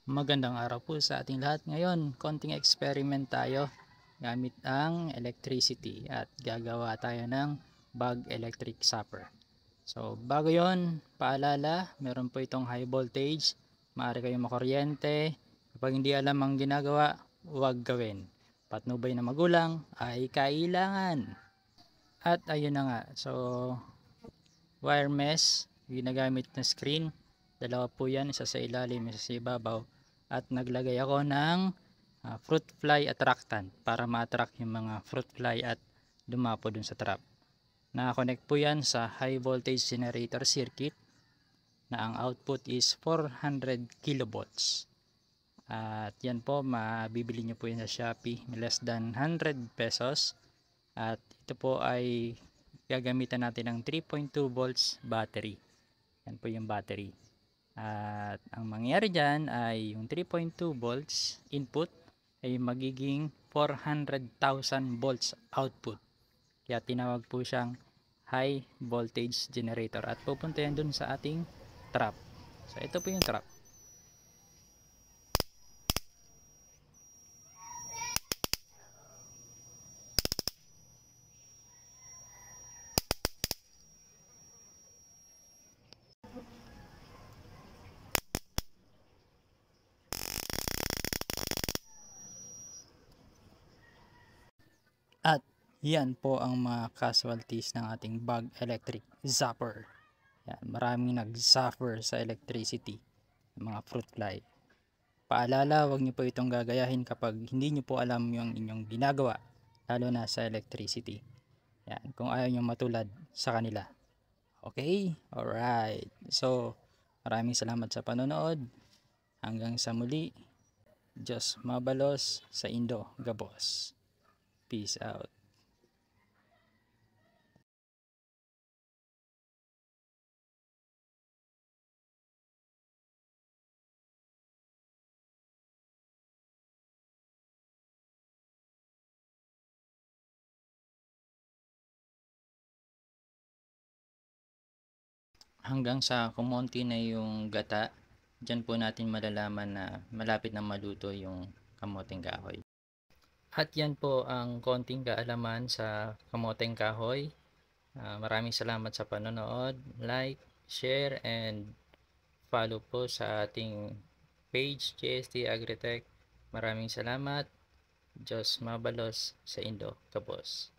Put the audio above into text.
Magandang araw po sa ating lahat. Ngayon, konting experiment tayo gamit ang electricity at gagawa tayo ng bag electric zapper. So, bago yon, paalala, meron po itong high voltage. Maaari kayong makuryente. Kapag hindi alam ang ginagawa, huwag gawin. Patnubay na magulang ay kailangan. At ayun na nga. So, wire mesh, ginagamit na screen. Dalawa po yan, isa sa ilalim, isa sa ibabaw. At naglagay ako ng fruit fly attractant para ma-attract yung mga fruit fly at dumapo dun sa trap. Nakakonect po yan sa high voltage generator circuit na ang output is 400 kilovolts. At yan po, mabibili nyo po yun sa Shopee, less than 100 pesos. At ito po ay gagamitan natin ng 3.2 volts battery. Yan po yung battery. At ang mangyayari dyan ay yung 3.2 volts input ay magiging 400,000 volts output. Kaya tinawag po siyang high voltage generator at pupunta yan dun sa ating trap. So ito po yung trap. At yan po ang mga casualties ng ating bag electric zapper. Yan, maraming nag-suffer sa electricity, mga fruit fly. Paalala, huwag niyo po itong gagayahin kapag hindi niyo po alam yung inyong ginagawa, lalo na sa electricity. Yan, kung ayaw niyo matulad sa kanila. Okay? Alright. So, maraming salamat sa panonood. Hanggang sa muli. Diyos mabalos sa Indo Gabos. Peace out. Hanggang sa kumonti na yung gata, dyan po natin malalaman na malapit na maluto yung kamoteng kahoy. At yan po ang konting kaalaman sa kamoteng kahoy. Maraming salamat sa panonood. Like, share, and follow po sa ating page JST Agritech. Maraming salamat. Diyos mabalos sa Indo Kapos.